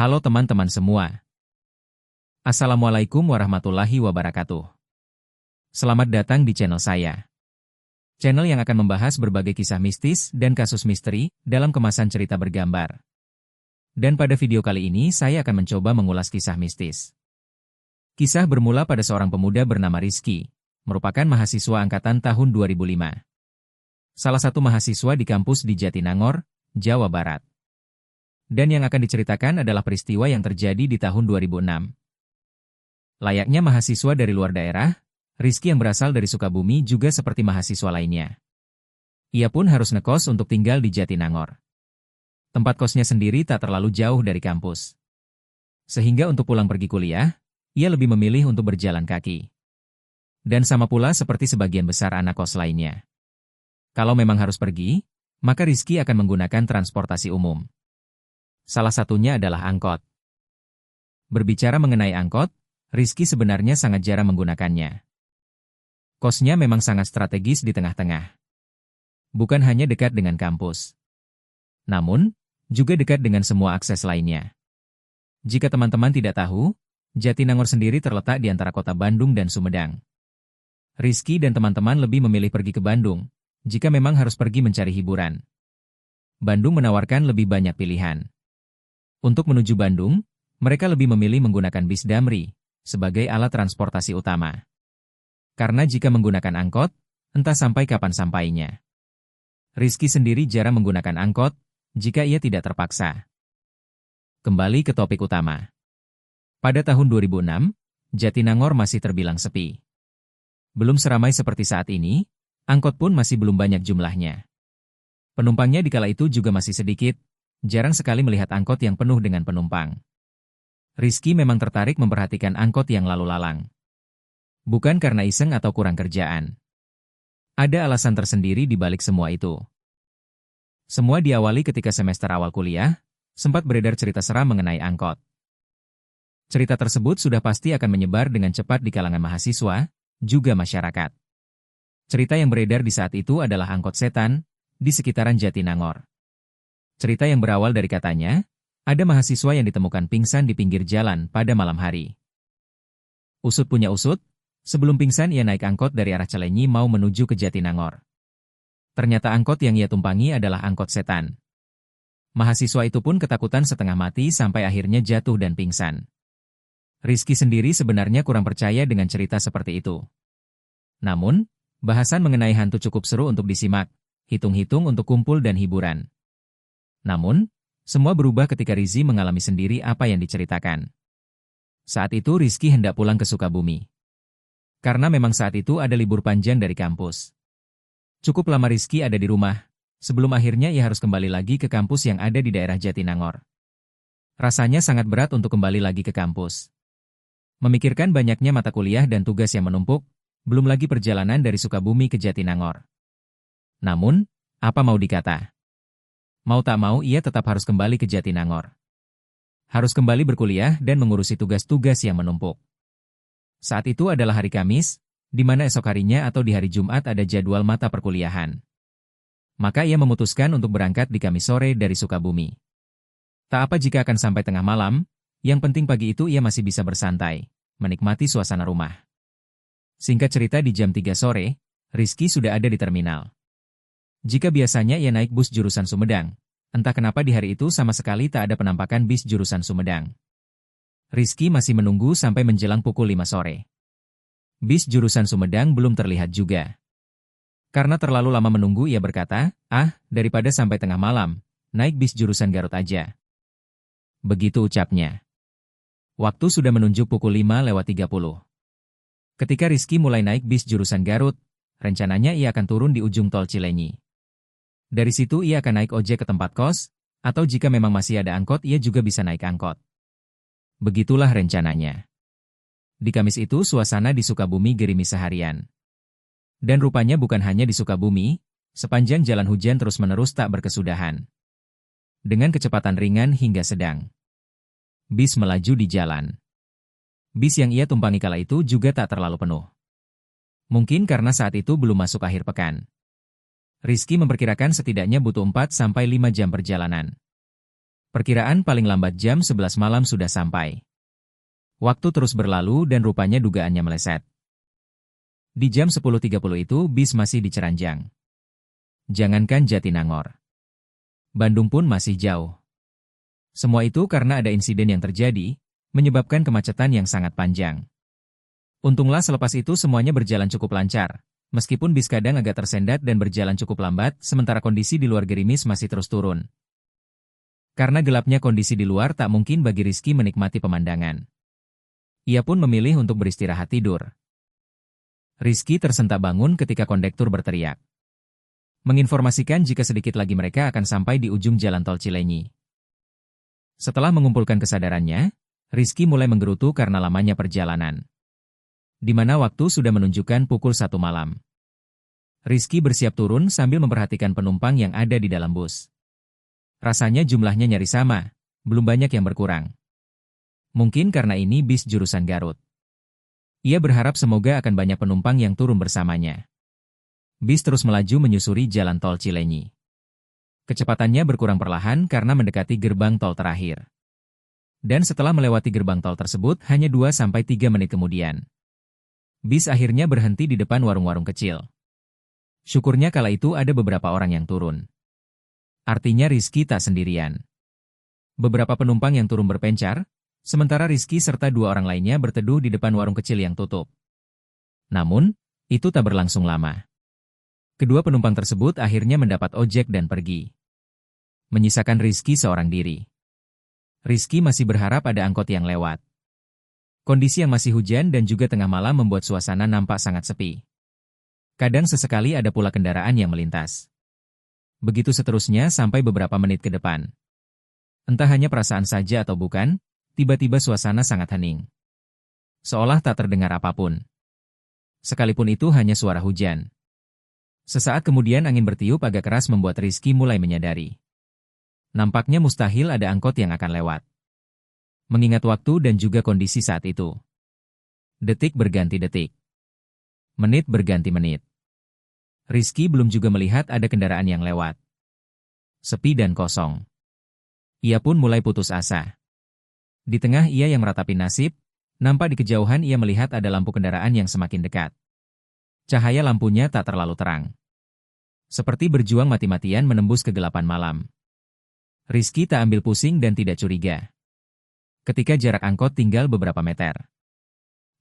Halo teman-teman semua. Assalamualaikum warahmatullahi wabarakatuh. Selamat datang di channel saya. Channel yang akan membahas berbagai kisah mistis dan kasus misteri dalam kemasan cerita bergambar. Dan pada video kali ini saya akan mencoba mengulas kisah mistis. Kisah bermula pada seorang pemuda bernama Rizky, merupakan mahasiswa angkatan tahun 2005. Salah satu mahasiswa di kampus di Jatinangor, Jawa Barat. Dan yang akan diceritakan adalah peristiwa yang terjadi di tahun 2006. Layaknya mahasiswa dari luar daerah, Rizky yang berasal dari Sukabumi juga seperti mahasiswa lainnya. Ia pun harus ngekos untuk tinggal di Jatinangor. Tempat kosnya sendiri tak terlalu jauh dari kampus. Sehingga untuk pulang pergi kuliah, ia lebih memilih untuk berjalan kaki. Dan sama pula seperti sebagian besar anak kos lainnya. Kalau memang harus pergi, maka Rizky akan menggunakan transportasi umum. Salah satunya adalah angkot. Berbicara mengenai angkot, Rizky sebenarnya sangat jarang menggunakannya. Kosnya memang sangat strategis di tengah-tengah. Bukan hanya dekat dengan kampus. Namun, juga dekat dengan semua akses lainnya. Jika teman-teman tidak tahu, Jatinangor sendiri terletak di antara kota Bandung dan Sumedang. Rizky dan teman-teman lebih memilih pergi ke Bandung, jika memang harus pergi mencari hiburan. Bandung menawarkan lebih banyak pilihan. Untuk menuju Bandung, mereka lebih memilih menggunakan bis Damri sebagai alat transportasi utama. Karena jika menggunakan angkot, entah sampai kapan sampainya. Rizky sendiri jarang menggunakan angkot jika ia tidak terpaksa. Kembali ke topik utama. Pada tahun 2006, Jatinangor masih terbilang sepi. Belum seramai seperti saat ini, angkot pun masih belum banyak jumlahnya. Penumpangnya di kala itu juga masih sedikit. Jarang sekali melihat angkot yang penuh dengan penumpang. Rizky memang tertarik memperhatikan angkot yang lalu lalang. Bukan karena iseng atau kurang kerjaan. Ada alasan tersendiri di balik semua itu. Semua diawali ketika semester awal kuliah, sempat beredar cerita seram mengenai angkot. Cerita tersebut sudah pasti akan menyebar dengan cepat di kalangan mahasiswa, juga masyarakat. Cerita yang beredar di saat itu adalah angkot setan, di sekitaran Jatinangor. Cerita yang berawal dari katanya, ada mahasiswa yang ditemukan pingsan di pinggir jalan pada malam hari. Usut punya usut, sebelum pingsan ia naik angkot dari arah Cilenyi mau menuju ke Jatinangor. Ternyata angkot yang ia tumpangi adalah angkot setan. Mahasiswa itu pun ketakutan setengah mati sampai akhirnya jatuh dan pingsan. Rizky sendiri sebenarnya kurang percaya dengan cerita seperti itu. Namun, bahasan mengenai hantu cukup seru untuk disimak, hitung-hitung untuk kumpul dan hiburan. Namun, semua berubah ketika Rizky mengalami sendiri apa yang diceritakan. Saat itu Rizky hendak pulang ke Sukabumi. Karena memang saat itu ada libur panjang dari kampus. Cukup lama Rizky ada di rumah, sebelum akhirnya ia harus kembali lagi ke kampus yang ada di daerah Jatinangor. Rasanya sangat berat untuk kembali lagi ke kampus. Memikirkan banyaknya mata kuliah dan tugas yang menumpuk, belum lagi perjalanan dari Sukabumi ke Jatinangor. Namun, apa mau dikata? Mau tak mau ia tetap harus kembali ke Jatinangor. Harus kembali berkuliah dan mengurusi tugas-tugas yang menumpuk. Saat itu adalah hari Kamis, di mana esok harinya atau di hari Jumat ada jadwal mata perkuliahan. Maka ia memutuskan untuk berangkat di Kamis sore dari Sukabumi. Tak apa jika akan sampai tengah malam, yang penting pagi itu ia masih bisa bersantai, menikmati suasana rumah. Singkat cerita di jam 3 sore, Rizky sudah ada di terminal. Jika biasanya ia naik bus jurusan Sumedang, entah kenapa di hari itu sama sekali tak ada penampakan bis jurusan Sumedang. Rizky masih menunggu sampai menjelang pukul 5 sore. Bis jurusan Sumedang belum terlihat juga. Karena terlalu lama menunggu ia berkata, daripada sampai tengah malam, naik bis jurusan Garut aja. Begitu ucapnya. Waktu sudah menunjuk pukul 5:30. Ketika Rizky mulai naik bis jurusan Garut, rencananya ia akan turun di ujung tol Cilenyi. Dari situ ia akan naik ojek ke tempat kos, atau jika memang masih ada angkot ia juga bisa naik angkot. Begitulah rencananya. Di Kamis itu suasana di Sukabumi gerimis seharian. Dan rupanya bukan hanya di Sukabumi, sepanjang jalan hujan terus-menerus tak berkesudahan. Dengan kecepatan ringan hingga sedang. Bis melaju di jalan. Bis yang ia tumpangi kala itu juga tak terlalu penuh. Mungkin karena saat itu belum masuk akhir pekan. Rizky memperkirakan setidaknya butuh 4-5 jam perjalanan. Perkiraan paling lambat jam 11 malam sudah sampai. Waktu terus berlalu dan rupanya dugaannya meleset. Di jam 10.30 itu bis masih di Ciranjang. Jangankan Jatinangor, Bandung pun masih jauh. Semua itu karena ada insiden yang terjadi, menyebabkan kemacetan yang sangat panjang. Untunglah selepas itu semuanya berjalan cukup lancar, meskipun bis kadang agak tersendat dan berjalan cukup lambat, sementara kondisi di luar gerimis masih terus turun. Karena gelapnya kondisi di luar tak mungkin bagi Rizky menikmati pemandangan. Ia pun memilih untuk beristirahat tidur. Rizky tersentak bangun ketika kondektur berteriak, menginformasikan jika sedikit lagi mereka akan sampai di ujung jalan tol Cilenyi. Setelah mengumpulkan kesadarannya, Rizky mulai menggerutu karena lamanya perjalanan, di mana waktu sudah menunjukkan pukul 1 malam. Rizky bersiap turun sambil memperhatikan penumpang yang ada di dalam bus. Rasanya jumlahnya nyaris sama, belum banyak yang berkurang. Mungkin karena ini bis jurusan Garut. Ia berharap semoga akan banyak penumpang yang turun bersamanya. Bis terus melaju menyusuri jalan tol Cilenyi. Kecepatannya berkurang perlahan karena mendekati gerbang tol terakhir. Dan setelah melewati gerbang tol tersebut hanya 2-3 menit kemudian, bis akhirnya berhenti di depan warung-warung kecil. Syukurnya kala itu ada beberapa orang yang turun. Artinya Rizky tak sendirian. Beberapa penumpang yang turun berpencar, sementara Rizky serta 2 orang lainnya berteduh di depan warung kecil yang tutup. Namun, itu tak berlangsung lama. Kedua penumpang tersebut akhirnya mendapat ojek dan pergi, menyisakan Rizky seorang diri. Rizky masih berharap ada angkot yang lewat. Kondisi yang masih hujan dan juga tengah malam membuat suasana nampak sangat sepi. Kadang sesekali ada pula kendaraan yang melintas. Begitu seterusnya sampai beberapa menit ke depan. Entah hanya perasaan saja atau bukan, tiba-tiba suasana sangat hening. Seolah tak terdengar apapun. Sekalipun itu hanya suara hujan. Sesaat kemudian angin bertiup agak keras membuat Rizky mulai menyadari. Nampaknya mustahil ada angkot yang akan lewat. Mengingat waktu dan juga kondisi saat itu. Detik berganti detik. Menit berganti menit. Rizky belum juga melihat ada kendaraan yang lewat. Sepi dan kosong. Ia pun mulai putus asa. Di tengah ia yang meratapi nasib, nampak di kejauhan ia melihat ada lampu kendaraan yang semakin dekat. Cahaya lampunya tak terlalu terang. Seperti berjuang mati-matian menembus kegelapan malam. Rizky tak ambil pusing dan tidak curiga. Ketika jarak angkot tinggal beberapa meter,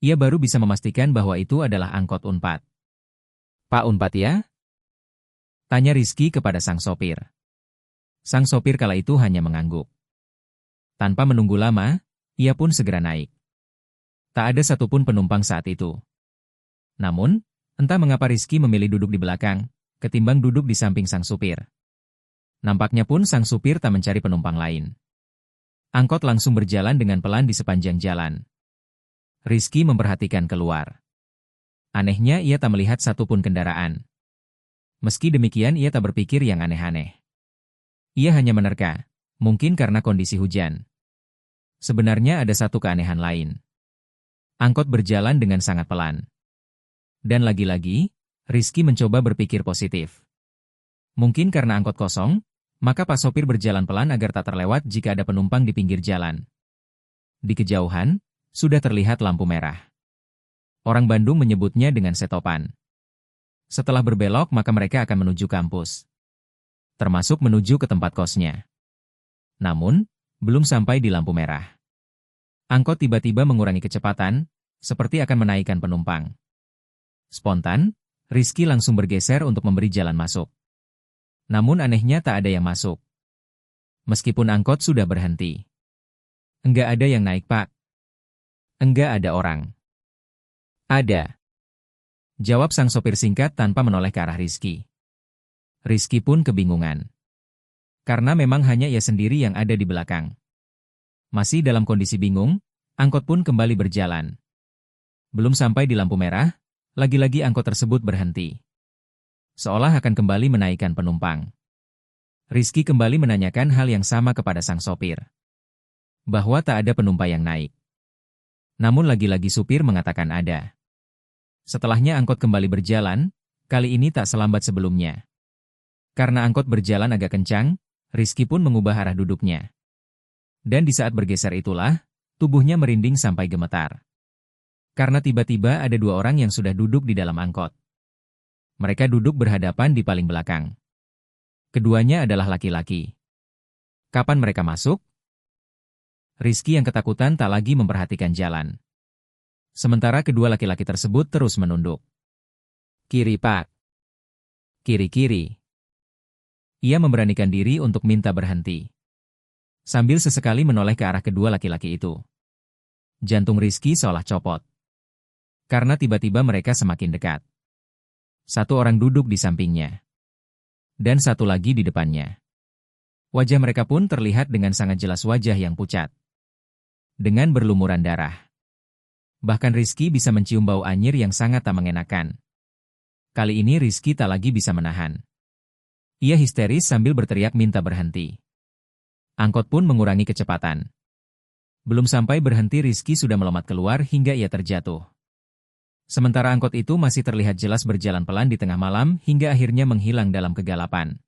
ia baru bisa memastikan bahwa itu adalah angkot Unpad. "Pak Unpad ya?" tanya Rizky kepada sang sopir. Sang sopir kala itu hanya mengangguk. Tanpa menunggu lama, ia pun segera naik. Tak ada satupun penumpang saat itu. Namun, entah mengapa Rizky memilih duduk di belakang, ketimbang duduk di samping sang supir. Nampaknya pun sang supir tak mencari penumpang lain. Angkot langsung berjalan dengan pelan di sepanjang jalan. Rizky memperhatikan keluar. Anehnya ia tak melihat satupun kendaraan. Meski demikian ia tak berpikir yang aneh-aneh. Ia hanya menerka, mungkin karena kondisi hujan. Sebenarnya ada satu keanehan lain. Angkot berjalan dengan sangat pelan. Dan lagi-lagi, Rizky mencoba berpikir positif. Mungkin karena angkot kosong, maka Pak Sopir berjalan pelan agar tak terlewat jika ada penumpang di pinggir jalan. Di kejauhan, sudah terlihat lampu merah. Orang Bandung menyebutnya dengan setopan. Setelah berbelok maka mereka akan menuju kampus. Termasuk menuju ke tempat kosnya. Namun, belum sampai di lampu merah. Angkot tiba-tiba mengurangi kecepatan, seperti akan menaikkan penumpang. Spontan, Rizky langsung bergeser untuk memberi jalan masuk. Namun anehnya tak ada yang masuk. Meskipun angkot sudah berhenti. "Enggak ada yang naik, Pak." "Enggak ada orang." "Ada," jawab sang sopir singkat tanpa menoleh ke arah Rizky. Rizky pun kebingungan. Karena memang hanya ia sendiri yang ada di belakang. Masih dalam kondisi bingung, angkot pun kembali berjalan. Belum sampai di lampu merah, lagi-lagi angkot tersebut berhenti. Seolah akan kembali menaikkan penumpang. Rizky kembali menanyakan hal yang sama kepada sang sopir. Bahwa tak ada penumpang yang naik. Namun lagi-lagi supir mengatakan ada. Setelahnya angkot kembali berjalan, kali ini tak selambat sebelumnya. Karena angkot berjalan agak kencang, Rizky pun mengubah arah duduknya. Dan di saat bergeser itulah, tubuhnya merinding sampai gemetar. Karena tiba-tiba ada dua orang yang sudah duduk di dalam angkot. Mereka duduk berhadapan di paling belakang. Keduanya adalah laki-laki. Kapan mereka masuk? Rizky yang ketakutan tak lagi memperhatikan jalan. Sementara kedua laki-laki tersebut terus menunduk. Kiri Pak. Kiri-kiri. Ia memberanikan diri untuk minta berhenti. Sambil sesekali menoleh ke arah kedua laki-laki itu. Jantung Rizky seolah copot. Karena tiba-tiba mereka semakin dekat. Satu orang duduk di sampingnya. Dan satu lagi di depannya. Wajah mereka pun terlihat dengan sangat jelas wajah yang pucat. Dengan berlumuran darah. Bahkan Rizky bisa mencium bau anyir yang sangat tak mengenakan. Kali ini Rizky tak lagi bisa menahan. Ia histeris sambil berteriak minta berhenti. Angkot pun mengurangi kecepatan. Belum sampai berhenti Rizky sudah melompat keluar hingga ia terjatuh. Sementara angkot itu masih terlihat jelas berjalan pelan di tengah malam hingga akhirnya menghilang dalam kegelapan.